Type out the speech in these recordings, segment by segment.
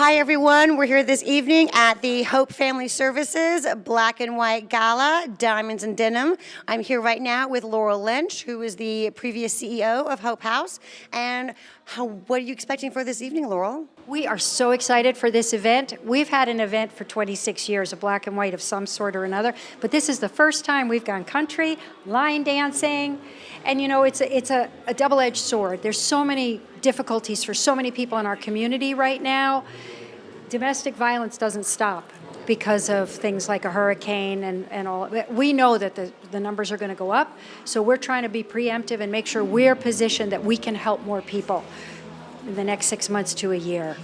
Hi, everyone. We're here this evening at the Hope Family Services Black and White Gala, Diamonds and Denim. I'm here right now with Laurel Lynch, who is the previous CEO of Hope House. And what are you expecting for this evening, Laurel? We are so excited for this event. We've had an event for 26 years, a black and white of some sort or another, but this is the first time we've gone country, line dancing, and you know, it's a double-edged sword. There's so many difficulties for so many people in our community right now. Domestic violence doesn't stop because of things like a hurricane and all. We know that the numbers are going to go up, so we're trying to be preemptive and make sure we're positioned that we can help more people in the next 6 months to a year.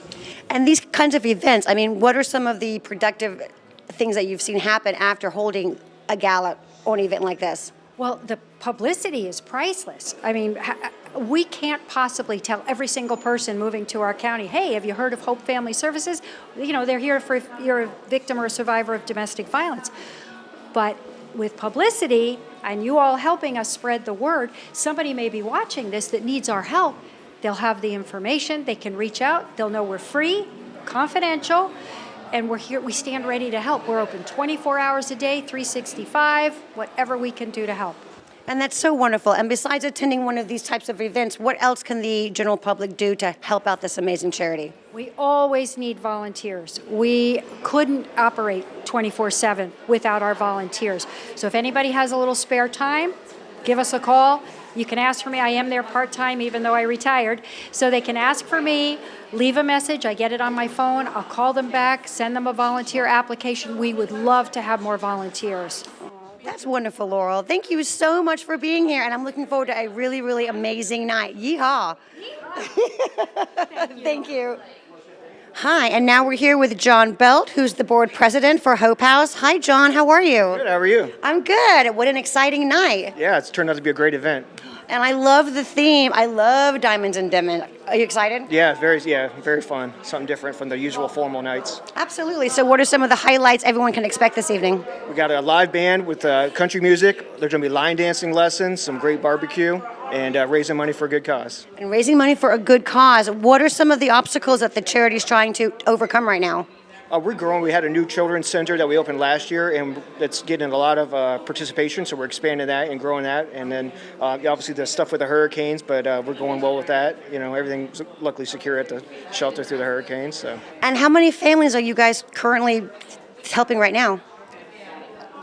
And these kinds of events, I mean, what are some of the productive things that you've seen happen after holding a gala or an event like this? Well, the publicity is priceless. I mean, we can't possibly tell every single person moving to our county, hey, have you heard of Hope Family Services? You know, they're here for if you're a victim or a survivor of domestic violence. But with publicity and you all helping us spread the word, somebody may be watching this that needs our help. They'll have the information, they can reach out, they'll know we're free, confidential, and we're here, we stand ready to help. We're open 24 hours a day, 365, whatever we can do to help. And that's so wonderful. And besides attending one of these types of events, what else can the general public do to help out this amazing charity? We always need volunteers. We couldn't operate 24/7 without our volunteers. So if anybody has a little spare time, give us a call. You can ask for me. I am there part-time even though I retired. So they can ask for me, leave a message. I get it on my phone. I'll call them back, send them a volunteer application. We would love to have more volunteers. That's wonderful, Laurel. Thank you so much for being here, and I'm looking forward to a really, really amazing night. Yeehaw. Thank you. Hi, and now we're here with John Belt, who's the board president for Hope House. Hi, John. How are you? Good. How are you? I'm good. What an exciting night. Yeah, it's turned out to be a great event. And I love the theme. I love Diamonds and Denim. Are you excited? Yeah, very fun. Something different from the usual formal nights. Absolutely. So what are some of the highlights everyone can expect this evening? We got a live band with country music. There's going to be line dancing lessons, some great barbecue, and raising money for a good cause. And raising money for a good cause. What are some of the obstacles that the charity is trying to overcome right now? We're growing. We had a new children's center that we opened last year, and it's getting a lot of participation, so we're expanding that and growing that. And then obviously the stuff with the hurricanes, but we're going well with that. You know, everything's luckily secure at the shelter through the hurricanes. So. And how many families are you guys currently helping right now?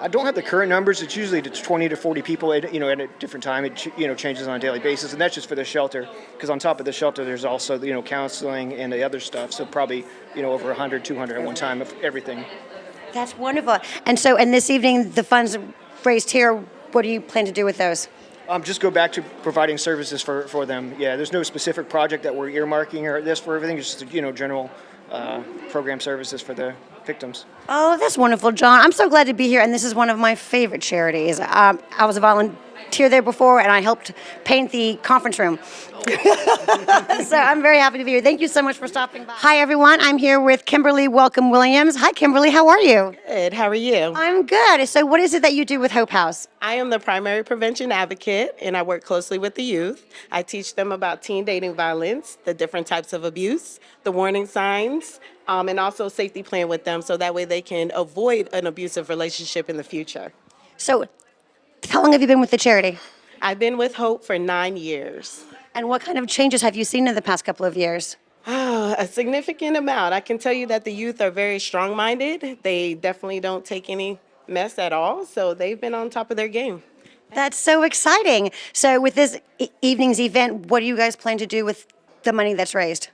I don't have the current numbers. It's usually 20 to 40 people, at a different time. It changes on a daily basis, and that's just for the shelter. Because on top of the shelter, there's also counseling and the other stuff. So probably over 100, 200 at one time of everything. That's wonderful. And so, and this evening, the funds raised here, what do you plan to do with those? Just go back to providing services for them. Yeah, there's no specific project that we're earmarking or this for everything. It's just general program services for the victims. Oh, that's wonderful, John. I'm so glad to be here, and this is one of my favorite charities. I was a volunteer there before, and I helped paint the conference room. So I'm very happy to be here. Thank you so much for stopping by. Hi, everyone. I'm here with Kimberly Welcome Williams. Hi, Kimberly. How are you? Good. How are you? I'm good. So what is it that you do with Hope House? I am the primary prevention advocate, and I work closely with the youth. I teach them about teen dating violence, the different types of abuse, the warning signs, and also safety plan with them so that way they can avoid an abusive relationship in the future. So how long have you been with the charity? I've been with Hope for 9 years. And what kind of changes have you seen in the past couple of years? A significant amount. I can tell you that the youth are very strong-minded. They definitely don't take any mess at all, so they've been on top of their game. That's so exciting. So with this evening's event, what do you guys plan to do with the money that's raised?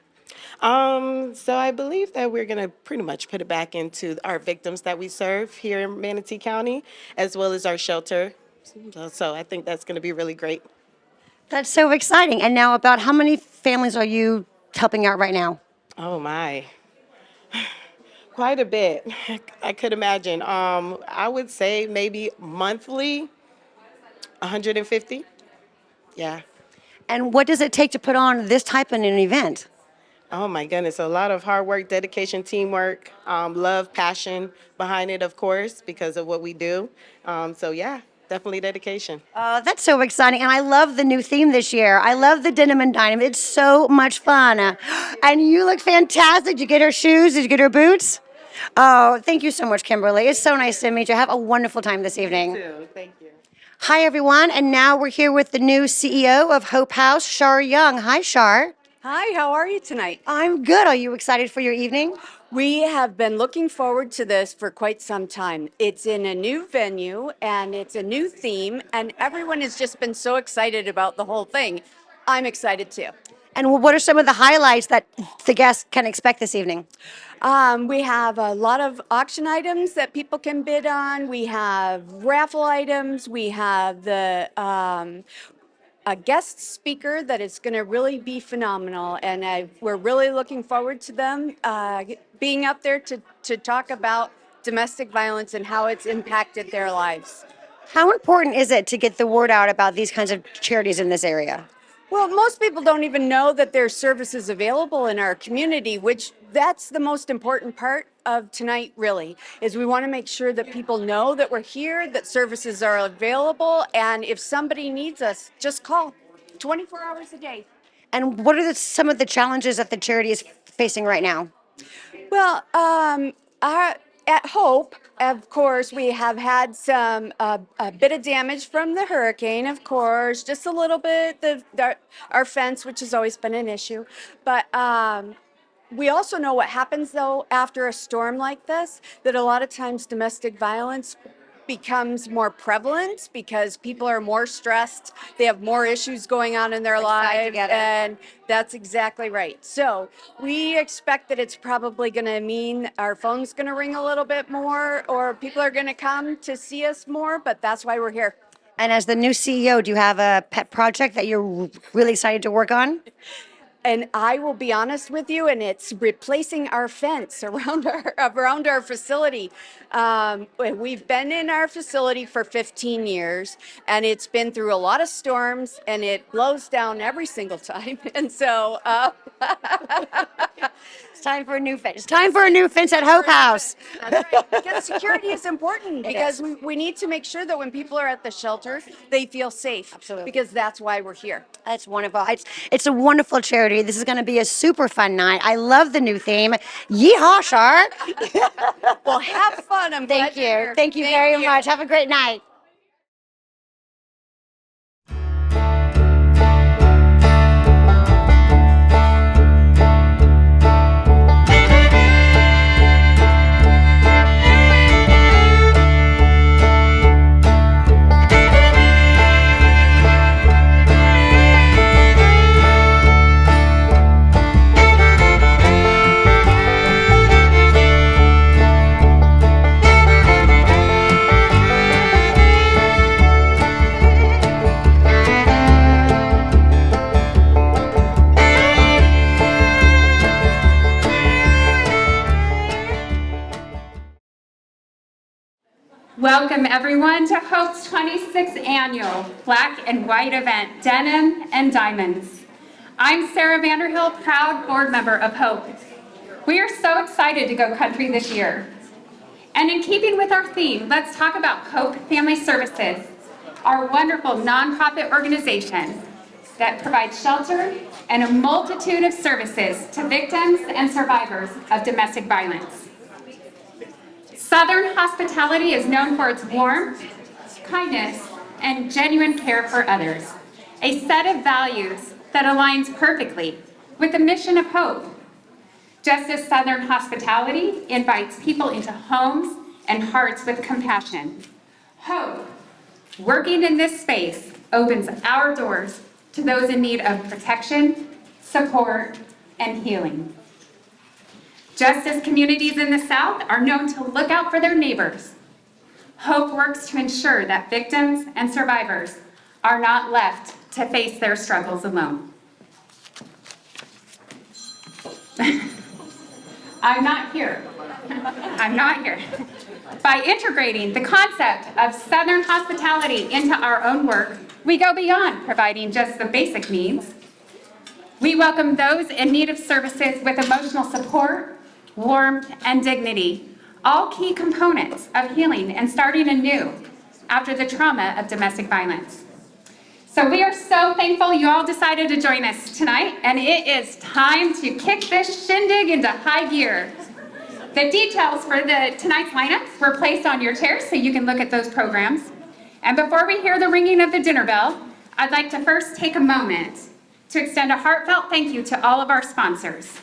So I believe that we're going to pretty much put it back into our victims that we serve here in Manatee County, as well as our shelter. So I think that's going to be really great. That's so exciting. And now about how many families are you helping out right now? Oh my, quite a bit. I could imagine. I would say maybe monthly, 150. Yeah. And what does it take to put on this type of an event? Oh my goodness, a lot of hard work, dedication, teamwork, love, passion behind it, of course, because of what we do. So yeah, definitely dedication. That's so exciting. And I love the new theme this year. I love the Denim and Denim. It's so much fun. And you look fantastic. Did you get her shoes? Did you get her boots? Oh, thank you so much, Kimberly. It's so nice to meet you. Have a wonderful time this evening. Thank you. Hi, everyone. And now we're here with the new CEO of Hope House, Shar Young. Hi, Shar. Hi, how are you tonight? I'm good. Are you excited for your evening? We have been looking forward to this for quite some time. It's in a new venue and it's a new theme, and everyone has just been so excited about the whole thing. I'm excited too. And what are some of the highlights that the guests can expect this evening? We have a lot of auction items that people can bid on. We have raffle items. We have a guest speaker that is going to really be phenomenal, and we're really looking forward to them being up there to talk about domestic violence and how it's impacted their lives. How important is it to get the word out about these kinds of charities in this area? Well, most people don't even know that there's services available in our community, which that's the most important part of tonight, really, is we want to make sure that people know that we're here, that services are available, and if somebody needs us, just call 24 hours a day. And what are some of the challenges that the charity is facing right now? Well, at Hope, of course, we have had some a bit of damage from the hurricane. Of course, just a little bit. Our fence, which has always been an issue, but we also know what happens though after a storm like this. That a lot of times domestic violence becomes more prevalent because people are more stressed. They have more issues going on in their lives, and that's exactly right. So we expect that it's probably going to mean our phone's going to ring a little bit more, or people are going to come to see us more. But that's why we're here. And as the new CEO, do you have a pet project that you're really excited to work on? And I will be honest with you, and it's replacing our fence around our facility. We've been in our facility for 15 years, and it's been through a lot of storms, and it blows down every single time. And so It's time for a new fence. It's time for a new fence at Hope House. that's right. Because security is important, because we need to make sure that when people are at the shelter, they feel safe. Absolutely. Because that's why we're here. That's wonderful. It's a wonderful charity. This is going to be a super fun night. I love the new theme. Yeehaw, Shar. Well, have fun. I'm glad Thank you're you. here. Thank you very much. Have a great night. Welcome everyone to Hope's 26th annual Black and White event, Denim and Diamonds. I'm Sarah Vanderhill, proud board member of Hope. We are so excited to go country this year. And in keeping with our theme, let's talk about Hope Family Services, our wonderful nonprofit organization that provides shelter and a multitude of services to victims and survivors of domestic violence. Southern hospitality is known for its warmth, kindness, and genuine care for others, a set of values that aligns perfectly with the mission of Hope. Just as Southern hospitality invites people into homes and hearts with compassion, Hope, working in this space, opens our doors to those in need of protection, support, and healing. Just as communities in the South are known to look out for their neighbors, Hope works to ensure that victims and survivors are not left to face their struggles alone. I'm not here. By integrating the concept of Southern hospitality into our own work, we go beyond providing just the basic needs. We welcome those in need of services with emotional support, warmth, and dignity, all key components of healing and starting anew, after the trauma of domestic violence. So we are so thankful you all decided to join us tonight, and it is time to kick this shindig into high gear. The details for tonight's lineups were placed on your chairs so you can look at those programs. And before we hear the ringing of the dinner bell, I'd like to first take a moment to extend a heartfelt thank you to all of our sponsors.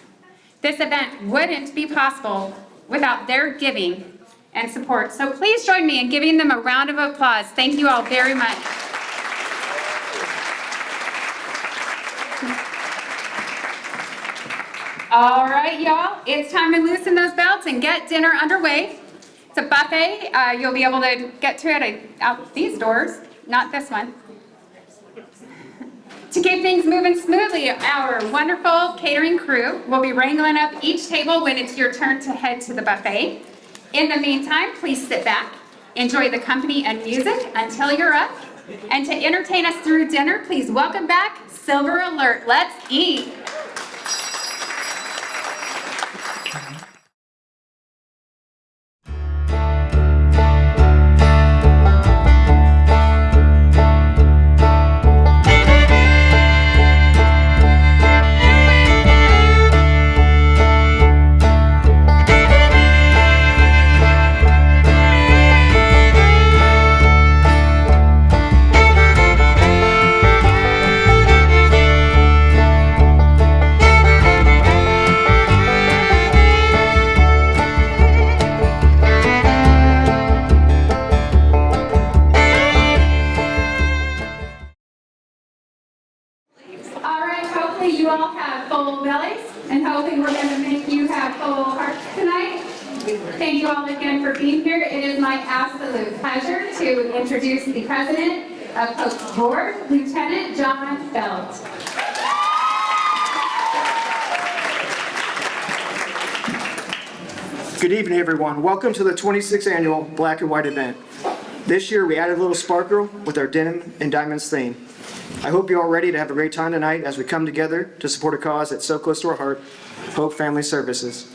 This event wouldn't be possible without their giving and support. So please join me in giving them a round of applause. Thank you all very much. All right, y'all, it's time to loosen those belts and get dinner underway. It's a buffet. You'll be able to get to it out these doors, not this one. To keep things moving smoothly, our wonderful catering crew will be wrangling up each table when it's your turn to head to the buffet. In the meantime, please sit back, enjoy the company and music until you're up. And to entertain us through dinner, please welcome back Silver Alert. Let's eat. You all have full bellies, and hopefully we're going to make you have full hearts tonight. Thank you all again for being here. It is my absolute pleasure to introduce the president of Hope's board, Lieutenant John Belt. Good evening, everyone. Welcome to the 26th annual Black and White event. This year, we added a little sparkle with our Denim and Diamonds theme. I hope you're all ready to have a great time tonight as we come together to support a cause that's so close to our heart, Hope Family Services.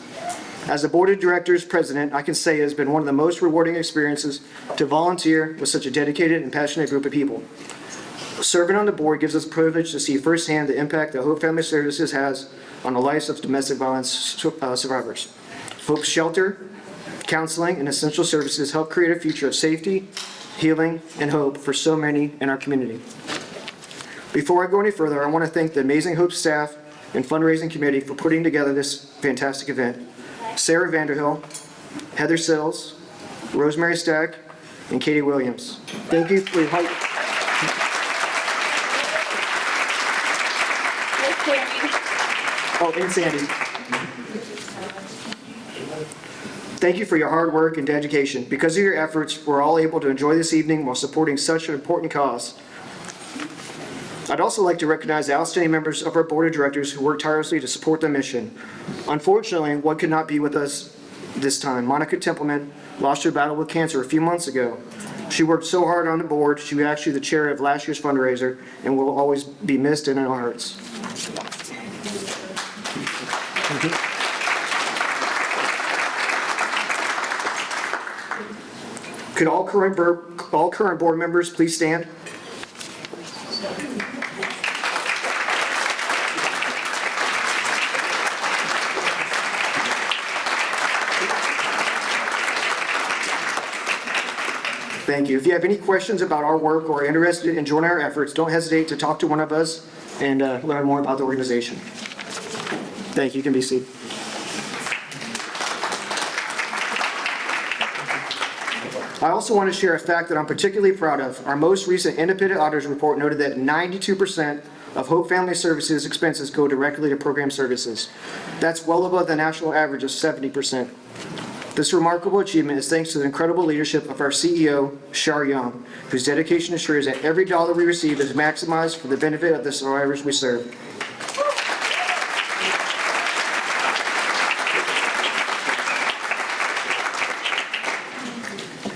As the Board of Directors President, I can say it has been one of the most rewarding experiences to volunteer with such a dedicated and passionate group of people. Serving on the board gives us the privilege to see firsthand the impact that Hope Family Services has on the lives of domestic violence survivors. Hope's shelter, counseling, and essential services help create a future of safety, healing, and hope for so many in our community. Before I go any further, I want to thank the amazing Hope staff and fundraising committee for putting together this fantastic event. Sarah Vanderhill, Heather Sills, Rosemary Stack, and Katie Williams. Thank you for your help. Oh, and Sandy. Thank you for your hard work and dedication. Because of your efforts, we're all able to enjoy this evening while supporting such an important cause. I'd also like to recognize the outstanding members of our board of directors who worked tirelessly to support the mission. Unfortunately, one could not be with us this time. Monica Templeman lost her battle with cancer a few months ago. She worked so hard on the board, she was actually the chair of last year's fundraiser and will always be missed in our hearts. Could all current board members please stand? Thank you. If you have any questions about our work or are interested in joining our efforts, don't hesitate to talk to one of us and learn more about the organization. Thank you. You can be seated. I also want to share a fact that I'm particularly proud of. Our most recent independent auditor's report noted that 92% of Hope Family Services expenses go directly to program services. That's well above the national average of 70%. This remarkable achievement is thanks to the incredible leadership of our CEO, Shar Young, whose dedication ensures that every dollar we receive is maximized for the benefit of the survivors we serve.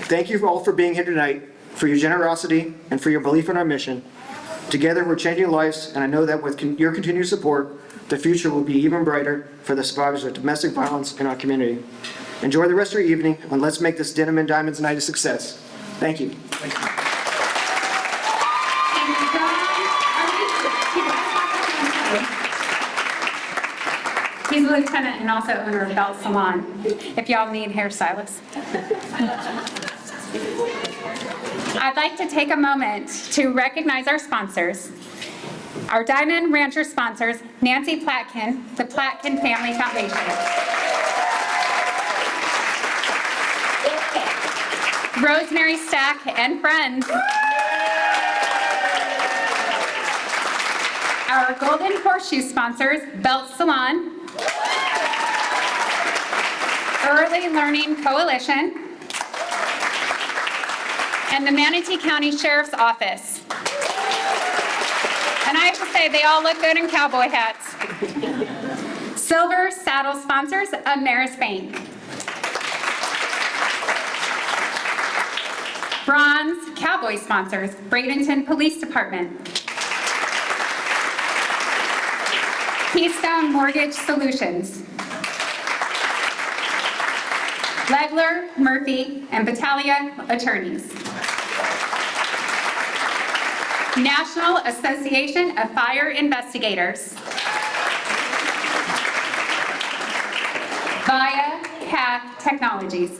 Thank you all for being here tonight, for your generosity, and for your belief in our mission. Together, we're changing lives, and I know that with your continued support, the future will be even brighter for the survivors of domestic violence in our community. Enjoy the rest of your evening, and let's make this Denim and Diamonds night a success. Thank you. And he's a lieutenant and also owner of Bell Salon, if y'all need hairstylists. I'd like to take a moment to recognize our sponsors. Our Diamond Rancher sponsors, Nancy Platkin, the Platkin Family Foundation. Rosemary Stack and friends. Our Golden Horseshoe sponsors, Belt Salon, Early Learning Coalition, and the Manatee County Sheriff's Office. And I have to say, they all look good in cowboy hats. Silver saddle sponsors, Ameris Bank. Bronze cowboy sponsors, Bradenton Police Department. Keystone Mortgage Solutions. Legler, Murphy, and Battaglia Attorneys. National Association of Fire Investigators. Via CAT Technologies.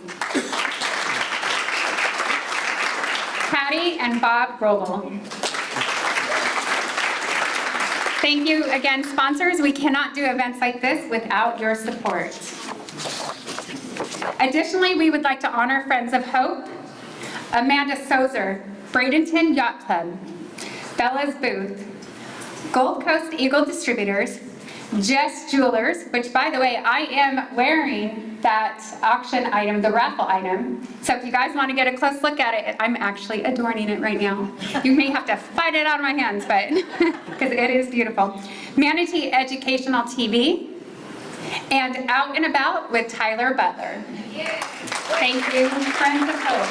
Patty and Bob Roble. Thank you again, sponsors. We cannot do events like this without your support. Additionally, we would like to honor Friends of Hope, Amanda Sozer, Bradenton Yacht Club, Bella's Booth, Gold Coast Eagle Distributors, Jess Jewelers, which by the way, I am wearing that auction item, the raffle item. So if you guys want to get a close look at it, I'm actually adorning it right now. You may have to fight it out of my hands, but because it is beautiful. Manatee Educational TV, and Out and About with Tyler Butler. Thank you, Friends of Hope.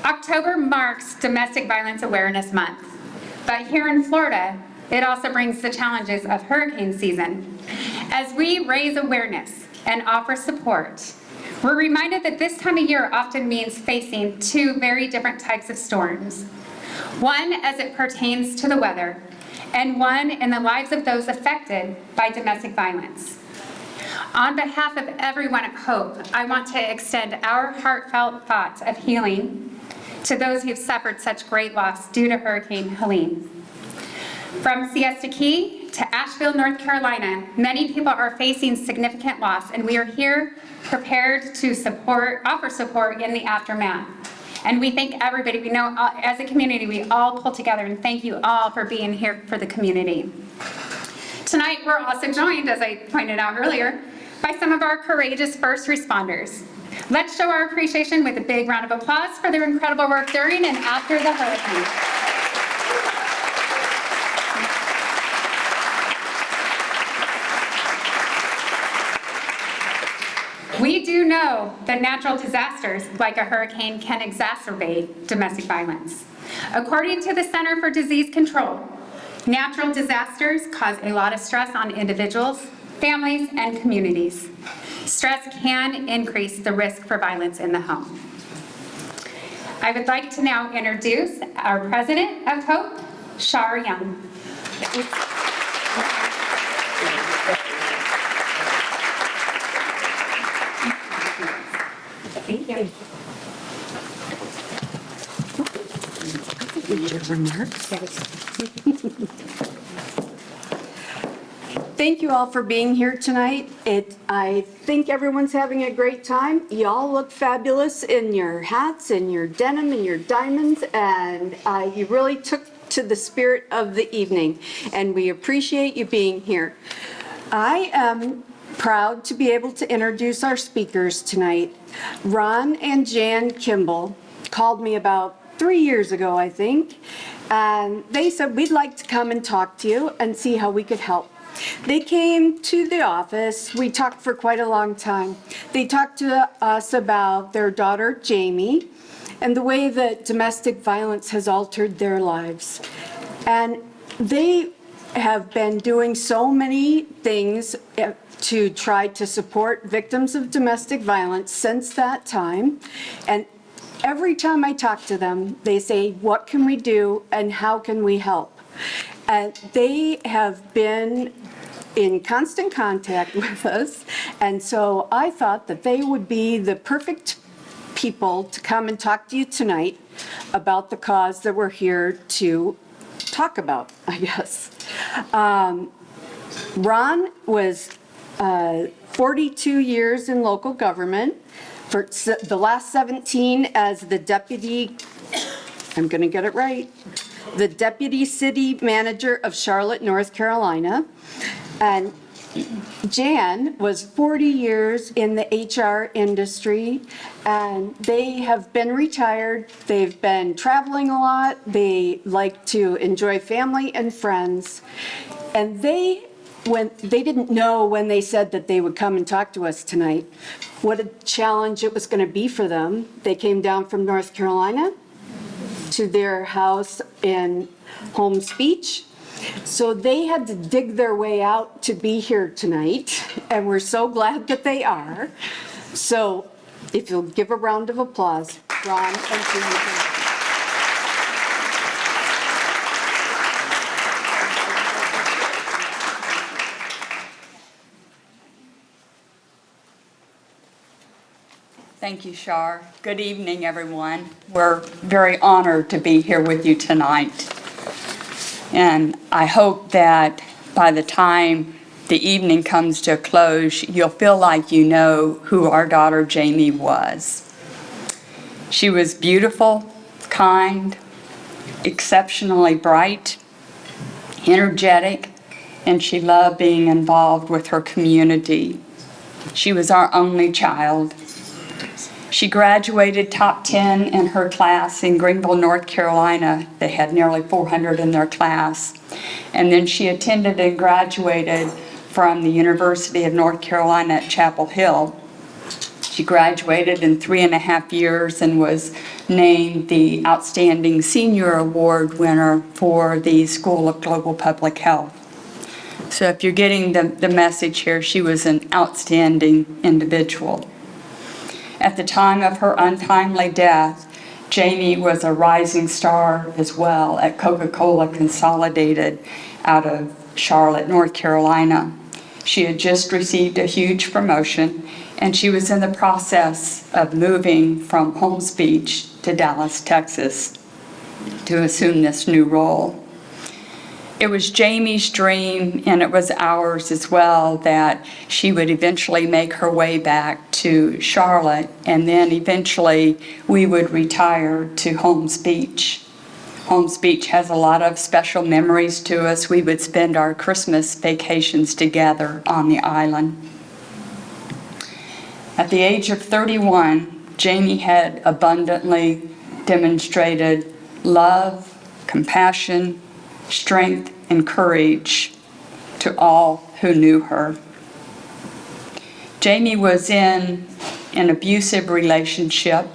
October marks Domestic Violence Awareness Month, but here in Florida, it also brings the challenges of hurricane season. As we raise awareness and offer support, we're reminded that this time of year often means facing two very different types of storms. One as it pertains to the weather, and one in the lives of those affected by domestic violence. On behalf of everyone at Hope, I want to extend our heartfelt thoughts of healing to those who have suffered such great loss due to Hurricane Helene. From Siesta Key to Asheville, North Carolina, many people are facing significant loss, and we are here prepared to offer support in the aftermath. And we thank everybody. We know as a community, we all pull together, and thank you all for being here for the community. Tonight, we're also joined, as I pointed out earlier, by some of our courageous first responders. Let's show our appreciation with a big round of applause for their incredible work during and after the hurricane. We do know that natural disasters like a hurricane can exacerbate domestic violence. According to the Center for Disease Control, natural disasters cause a lot of stress on individuals, families, and communities. Stress can increase the risk for violence in the home. I would like to now introduce our president of Hope, Shar Young. Thank you. Thank you all for being here tonight. I think everyone's having a great time. Y'all look fabulous in your hats and your denim and your diamonds, and you really took to the spirit of the evening, and we appreciate you being here. I am proud to be able to introduce our speakers tonight. Ron and Jan Kimball called me about 3 years ago, I think, and they said, we'd like to come and talk to you and see how we could help. They came to the office. We talked for quite a long time. They talked to us about their daughter, Jamie, and the way that domestic violence has altered their lives. And they have been doing so many things to try to support victims of domestic violence since that time. And every time I talk to them, they say, what can we do and how can we help? And they have been in constant contact with us. And so I thought that they would be the perfect people to come and talk to you tonight about the cause that we're here to talk about, I guess. Ron was 42 years in local government, for the last 17 as the deputy, I'm going to get it right, the deputy city manager of Charlotte, North Carolina. And Jan was 40 years in the HR industry, and they have been retired. They've been traveling a lot. They like to enjoy family and friends. And they didn't know when they said that they would come and talk to us tonight what a challenge it was going to be for them. They came down from North Carolina to their house in Holmes Beach. So they had to dig their way out to be here tonight, and we're so glad that they are. So if you'll give a round of applause, Ron and Jan. Thank you, Shar. Good evening, everyone. We're very honored to be here with you tonight. And I hope that by the time the evening comes to a close, you'll feel like you know who our daughter Jamie was. She was beautiful, kind, exceptionally bright, energetic, and she loved being involved with her community. She was our only child. She graduated top 10 in her class in Greenville, North Carolina. They had nearly 400 in their class. And then she attended and graduated from the University of North Carolina at Chapel Hill. She graduated in 3.5 years and was named the Outstanding Senior Award winner for the School of Global Public Health. So if you're getting the message here, she was an outstanding individual. At the time of her untimely death, Jamie was a rising star as well at Coca-Cola Consolidated out of Charlotte, North Carolina. She had just received a huge promotion, and she was in the process of moving from Holmes Beach to Dallas, Texas, to assume this new role. It was Jamie's dream, and it was ours as well, that she would eventually make her way back to Charlotte, and then eventually we would retire to Holmes Beach. Holmes Beach has a lot of special memories to us. We would spend our Christmas vacations together on the island. At the age of 31, Jamie had abundantly demonstrated love, compassion, strength, and courage to all who knew her. Jamie was in an abusive relationship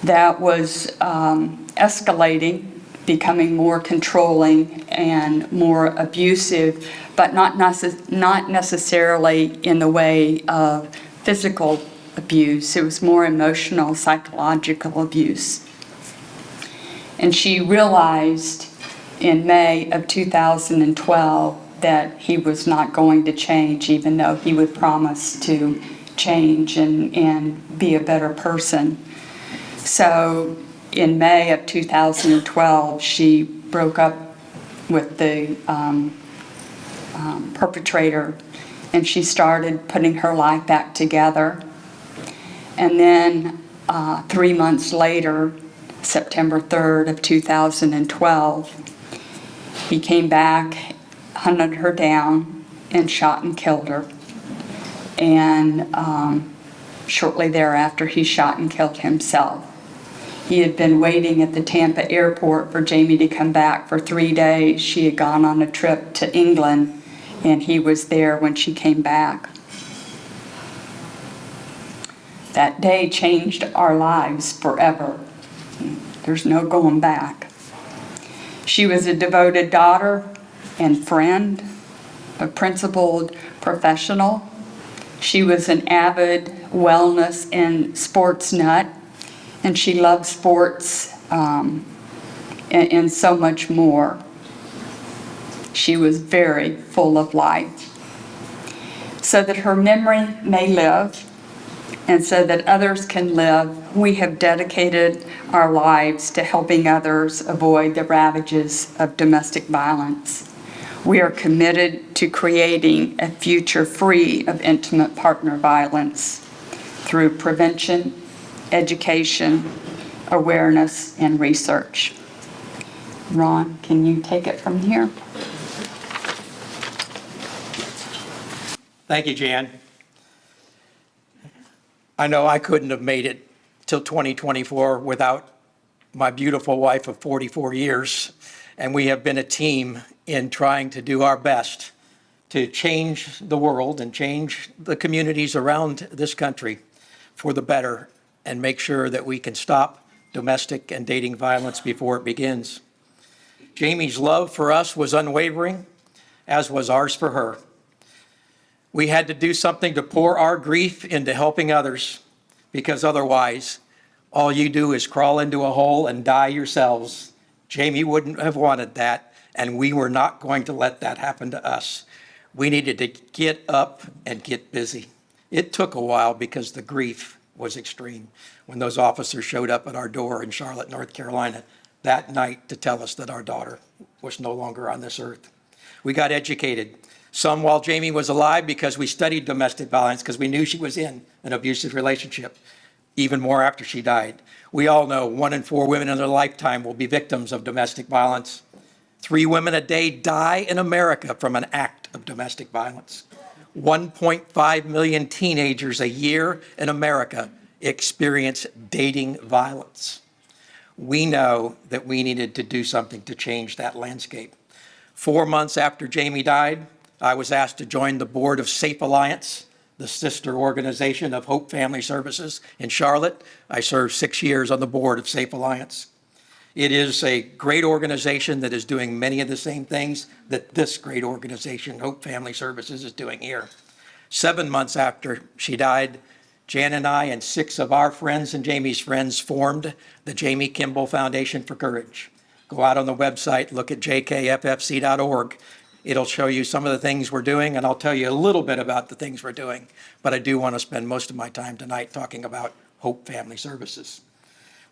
that was escalating, becoming more controlling and more abusive, but not necessarily in the way of physical abuse. It was more emotional, psychological abuse. And she realized in May of 2012 that he was not going to change, even though he would promise to change and be a better person. So in May of 2012, she broke up with the perpetrator, and she started putting her life back together. And then 3 months later, September 3rd of 2012, he came back, hunted her down, and shot and killed her. And shortly thereafter, he shot and killed himself. He had been waiting at the Tampa airport for Jamie to come back for 3 days. She had gone on a trip to England, and he was there when she came back. That day changed our lives forever. There's no going back. She was a devoted daughter, and friend, a principled professional. She was an avid wellness and sports nut, and she loved sports and so much more. She was very full of life. So that her memory may live, and so that others can live, we have dedicated our lives to helping others avoid the ravages of domestic violence. We are committed to creating a future free of intimate partner violence through prevention, education, awareness, and research. Ron, can you take it from here? Thank you, Jan. I know I couldn't have made it till 2024 without my beautiful wife of 44 years, and we have been a team in trying to do our best to change the world and change the communities around this country for the better and make sure that we can stop domestic and dating violence before it begins. Jamie's love for us was unwavering, as was ours for her. We had to do something to pour our grief into helping others, because otherwise, all you do is crawl into a hole and die yourselves. Jamie wouldn't have wanted that, and we were not going to let that happen to us. We needed to get up and get busy. It took a while because the grief was extreme when those officers showed up at our door in Charlotte, North Carolina that night to tell us that our daughter was no longer on this earth. We got educated, some while Jamie was alive, because we studied domestic violence because we knew she was in an abusive relationship, even more after she died. We all know 1 in 4 women in their lifetime will be victims of domestic violence. 3 women a day die in America from an act of domestic violence. 1.5 million teenagers a year in America experience dating violence. We know that we needed to do something to change that landscape. 4 months after Jamie died, I was asked to join the board of Safe Alliance, the sister organization of Hope Family Services in Charlotte. I served 6 years on the board of Safe Alliance. It is a great organization that is doing many of the same things that this great organization, Hope Family Services, is doing here. 7 months after she died, Jan and I and 6 of our friends and Jamie's friends formed the Jamie Kimball Foundation for Courage. Go out on the website, look at jkffc.org. It'll show you some of the things we're doing, and I'll tell you a little bit about the things we're doing. But I do want to spend most of my time tonight talking about Hope Family Services.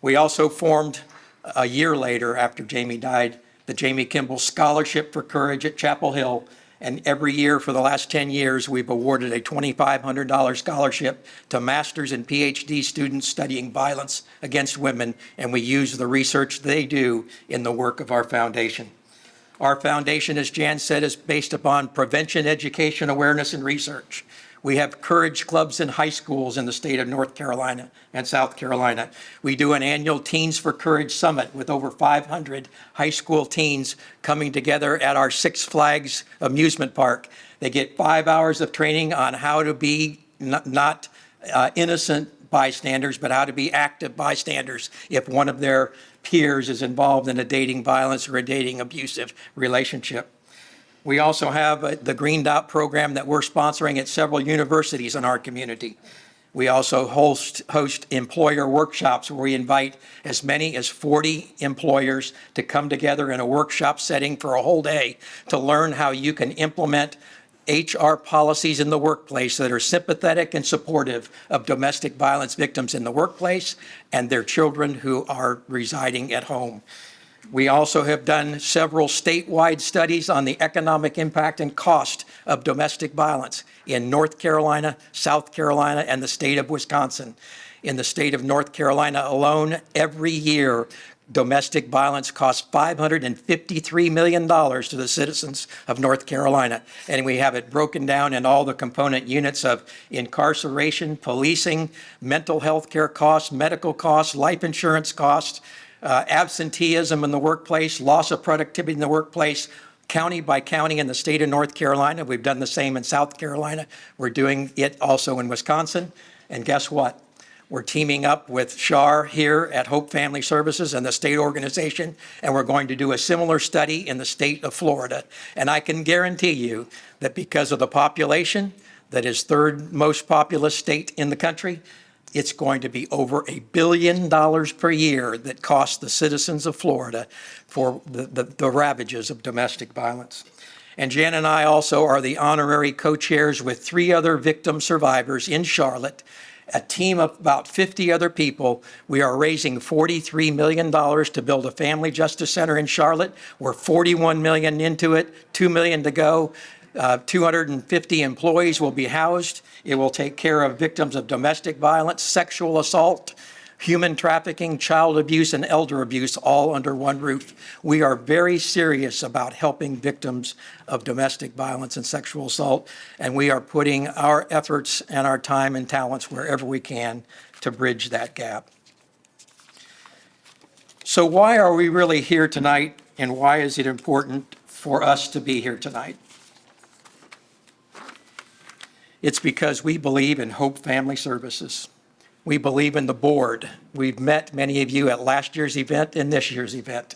We also formed, a year later after Jamie died, the Jamie Kimball Scholarship for Courage at Chapel Hill. And every year for the last 10 years, we've awarded a $2,500 scholarship to master's and PhD students studying violence against women, and we use the research they do in the work of our foundation. Our foundation, as Jan said, is based upon prevention, education, awareness, and research. We have courage clubs in high schools in the state of North Carolina and South Carolina. We do an annual Teens for Courage Summit with over 500 high school teens coming together at our Six Flags amusement park. They get 5 hours of training on how to be not innocent bystanders, but how to be active bystanders if one of their peers is involved in a dating violence or a dating abusive relationship. We also have the Green Dot program that we're sponsoring at several universities in our community. We also host employer workshops where we invite as many as 40 employers to come together in a workshop setting for a whole day to learn how you can implement HR policies in the workplace that are sympathetic and supportive of domestic violence victims in the workplace and their children who are residing at home. We also have done several statewide studies on the economic impact and cost of domestic violence in North Carolina, South Carolina, and the state of Wisconsin. In the state of North Carolina alone, every year, domestic violence costs $553 million to the citizens of North Carolina. And we have it broken down in all the component units of incarceration, policing, mental health care costs, medical costs, life insurance costs, absenteeism in the workplace, loss of productivity in the workplace, county by county in the state of North Carolina. We've done the same in South Carolina. We're doing it also in Wisconsin. And guess what? We're teaming up with Shar here at Hope Family Services and the state organization, and we're going to do a similar study in the state of Florida. And I can guarantee you that because of the population, that is third most populous state in the country, it's going to be over $1 billion per year that costs the citizens of Florida for the ravages of domestic violence. And Jan and I also are the honorary co-chairs with 3 other victim survivors in Charlotte, a team of about 50 other people. We are raising $43 million to build a family justice center in Charlotte. We're $41 million into it, $2 million to go. 250 employees will be housed. It will take care of victims of domestic violence, sexual assault, human trafficking, child abuse, and elder abuse, all under one roof. We are very serious about helping victims of domestic violence and sexual assault, and we are putting our efforts and our time and talents wherever we can to bridge that gap. So why are we really here tonight, and why is it important for us to be here tonight? It's because we believe in Hope Family Services. We believe in the board. We've met many of you at last year's event and this year's event.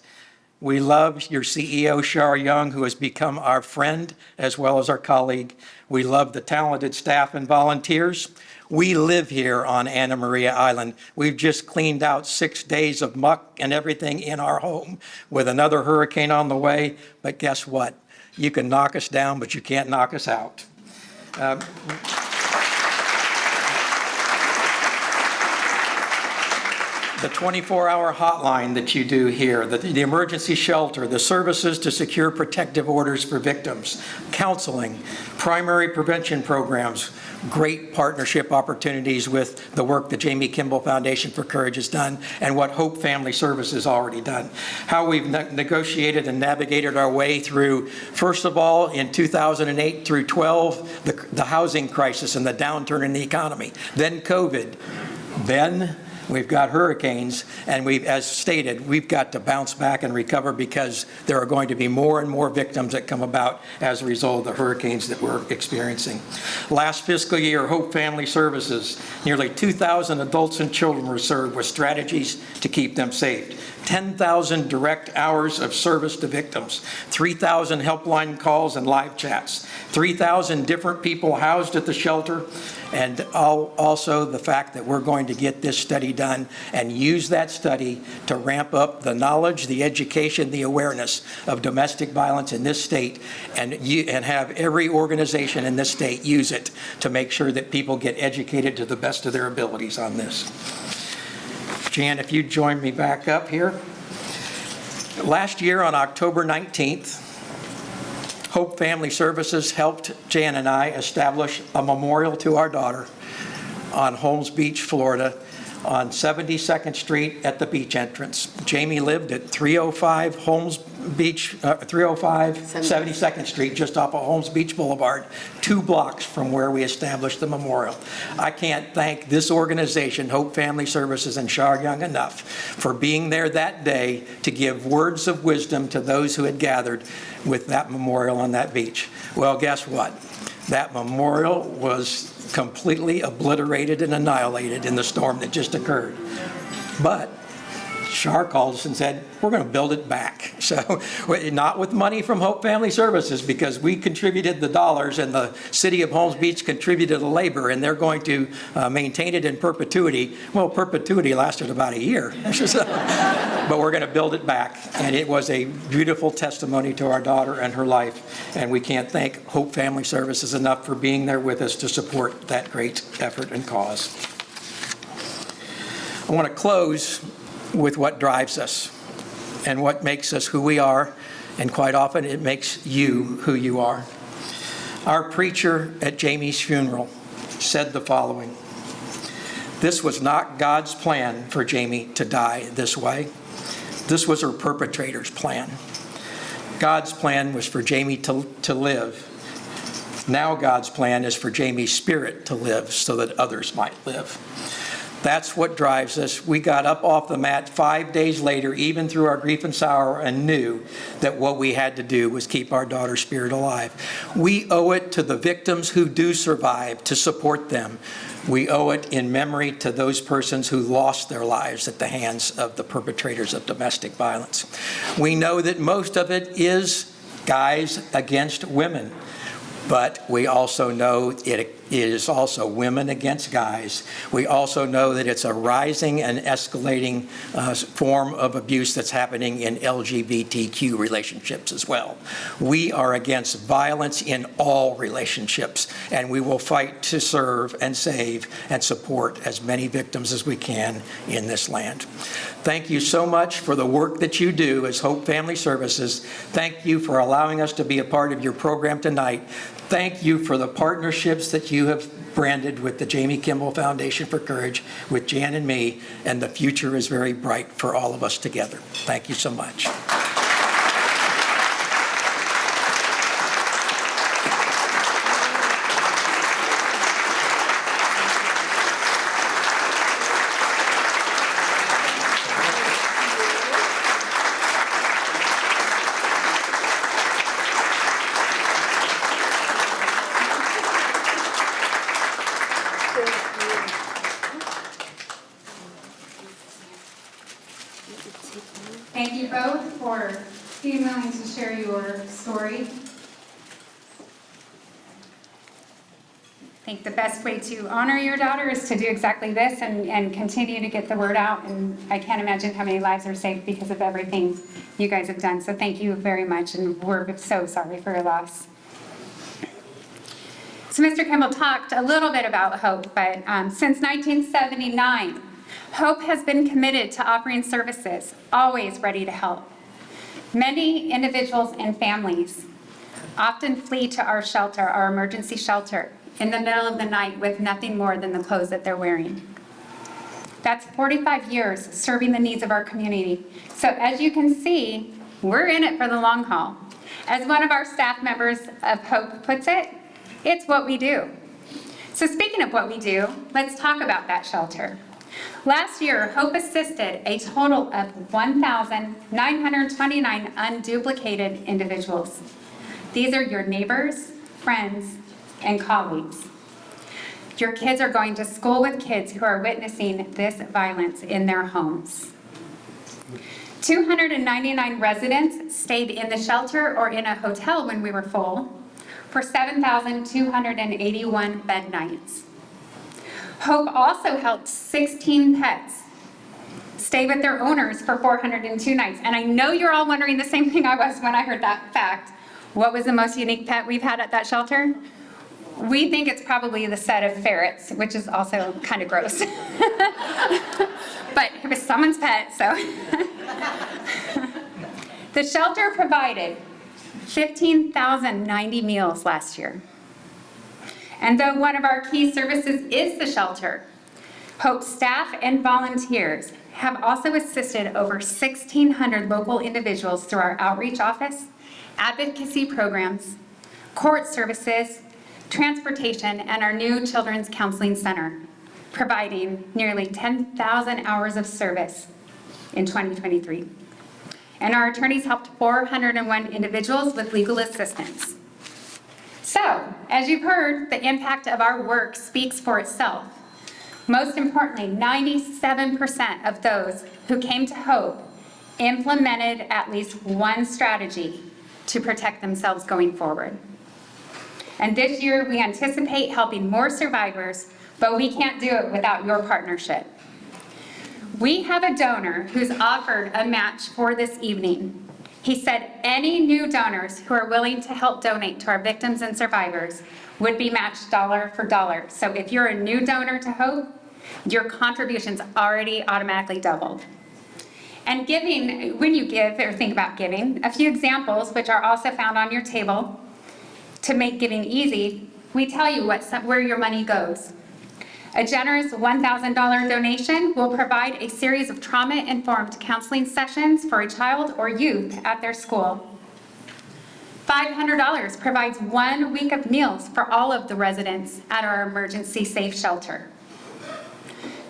We love your CEO, Shar Young, who has become our friend as well as our colleague. We love the talented staff and volunteers. We live here on Anna Maria Island. We've just cleaned out 6 days of muck and everything in our home with another hurricane on the way. But guess what? You can knock us down, but you can't knock us out. The 24-hour hotline that you do here, the emergency shelter, the services to secure protective orders for victims, counseling, primary prevention programs, great partnership opportunities with the work the Jamie Kimball Foundation for Courage has done and what Hope Family Services has already done. How we've negotiated and navigated our way through, first of all, in 2008 through 12, the housing crisis and the downturn in the economy, then COVID, then we've got hurricanes, and as stated, we've got to bounce back and recover because there are going to be more and more victims that come about as a result of the hurricanes that we're experiencing. Last fiscal year, Hope Family Services, nearly 2,000 adults and children were served with strategies to keep them safe. 10,000 direct hours of service to victims, 3,000 helpline calls and live chats, 3,000 different people housed at the shelter, and also the fact that we're going to get this study done and use that study to ramp up the knowledge, the education, the awareness of domestic violence in this state, and have every organization in this state use it to make sure that people get educated to the best of their abilities on this. Jan, if you'd join me back up here. Last year on October 19th, Hope Family Services helped Jan and I establish a memorial to our daughter on Holmes Beach, Florida, on 72nd Street at the beach entrance. Jamie lived at 305 Holmes Beach, 305 72nd Street, just off of Holmes Beach Boulevard, 2 blocks from where we established the memorial. I can't thank this organization, Hope Family Services and Shar Young, enough for being there that day to give words of wisdom to those who had gathered with that memorial on that beach. Well, guess what? That memorial was completely obliterated and annihilated in the storm that just occurred. But Shar called us and said, we're going to build it back. So not with money from Hope Family Services, because we contributed the dollars and the city of Holmes Beach contributed the labor, and they're going to maintain it in perpetuity. Well, perpetuity lasted about a year. But we're going to build it back. And it was a beautiful testimony to our daughter and her life. And we can't thank Hope Family Services enough for being there with us to support that great effort and cause. I want to close with what drives us and what makes us who we are, and quite often it makes you who you are. Our preacher at Jamie's funeral said the following: "This was not God's plan for Jamie to die this way. This was her perpetrator's plan. God's plan was for Jamie to live. Now God's plan is for Jamie's spirit to live so that others might live." That's what drives us. We got up off the mat 5 days later, even through our grief and sorrow, and knew that what we had to do was keep our daughter's spirit alive. We owe it to the victims who do survive to support them. We owe it in memory to those persons who lost their lives at the hands of the perpetrators of domestic violence. We know that most of it is guys against women, but we also know it is also women against guys. We also know that it's a rising and escalating form of abuse that's happening in LGBTQ relationships as well. We are against violence in all relationships, and we will fight to serve and save and support as many victims as we can in this land. Thank you so much for the work that you do as Hope Family Services. Thank you for allowing us to be a part of your program tonight. Thank you for the partnerships that you have branded with the Jamie Kimball Foundation for Courage, with Jan and me, and the future is very bright for all of us together. Thank you so much. Thank you both for being willing to share your story. I think the best way to honor your daughter is to do exactly this and continue to get the word out. And I can't imagine how many lives are saved because of everything you guys have done. So thank you very much, and we're so sorry for your loss. So Mr. Kimball talked a little bit about Hope, but since 1979, Hope has been committed to offering services, always ready to help. Many individuals and families often flee to our shelter, our emergency shelter, in the middle of the night with nothing more than the clothes that they're wearing. That's 45 years serving the needs of our community. So as you can see, we're in it for the long haul. As one of our staff members of Hope puts it, it's what we do. So speaking of what we do, let's talk about that shelter. Last year, Hope assisted a total of 1,929 unduplicated individuals. These are your neighbors, friends, and colleagues. Your kids are going to school with kids who are witnessing this violence in their homes. 299 residents stayed in the shelter or in a hotel when we were full for 7,281 bed nights. Hope also helped 16 pets stay with their owners for 402 nights. And I know you're all wondering the same thing I was when I heard that fact. What was the most unique pet we've had at that shelter? We think it's probably the set of ferrets, which is also kind of gross. But it was someone's pet, so. The shelter provided 15,090 meals last year. And though one of our key services is the shelter, Hope staff and volunteers have also assisted over 1,600 local individuals through our outreach office, advocacy programs, court services, transportation, and our new Children's Counseling Center, providing nearly 10,000 hours of service in 2023. And our attorneys helped 401 individuals with legal assistance. So, as you've heard, the impact of our work speaks for itself. Most importantly, 97% of those who came to Hope implemented at least one strategy to protect themselves going forward. And this year, we anticipate helping more survivors, but we can't do it without your partnership. We have a donor who's offered a match for this evening. He said any new donors who are willing to help donate to our victims and survivors would be matched dollar for dollar. So if you're a new donor to Hope, your contribution's already automatically doubled. And giving, when you give or think about giving, a few examples, which are also found on your table, to make giving easy, we tell you where your money goes. A generous $1,000 donation will provide a series of trauma-informed counseling sessions for a child or youth at their school. $500 provides 1 week of meals for all of the residents at our emergency safe shelter.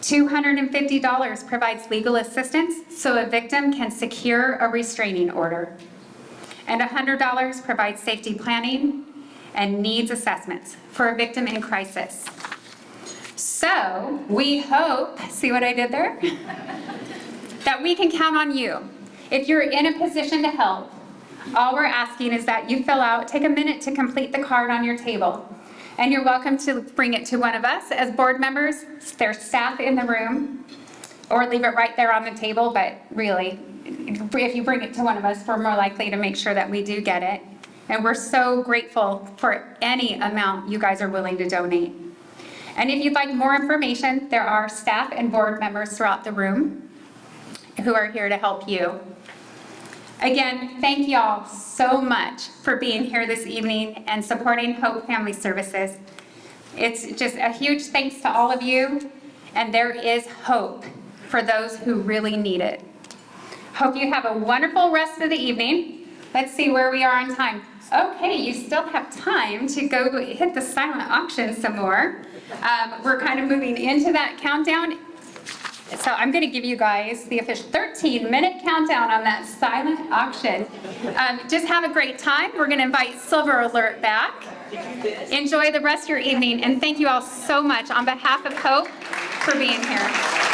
$250 provides legal assistance so a victim can secure a restraining order. And $100 provides safety planning and needs assessments for a victim in crisis. So we hope, see what I did there? That we can count on you. If you're in a position to help, all we're asking is that you take a minute to complete the card on your table. And you're welcome to bring it to one of us as board members. There's staff in the room, or leave it right there on the table, but really, if you bring it to one of us, we're more likely to make sure that we do get it. And we're so grateful for any amount you guys are willing to donate. And if you'd like more information, there are staff and board members throughout the room who are here to help you. Again, thank y'all so much for being here this evening and supporting Hope Family Services. It's just a huge thanks to all of you, and there is hope for those who really need it. Hope you have a wonderful rest of the evening. Let's see where we are on time. Okay, you still have time to go hit the silent auction some more. We're kind of moving into that countdown. So I'm going to give you guys the official 13-minute countdown on that silent auction. Just have a great time. We're going to invite Silver Alert back. Enjoy the rest of your evening, and thank you all so much on behalf of Hope for being here.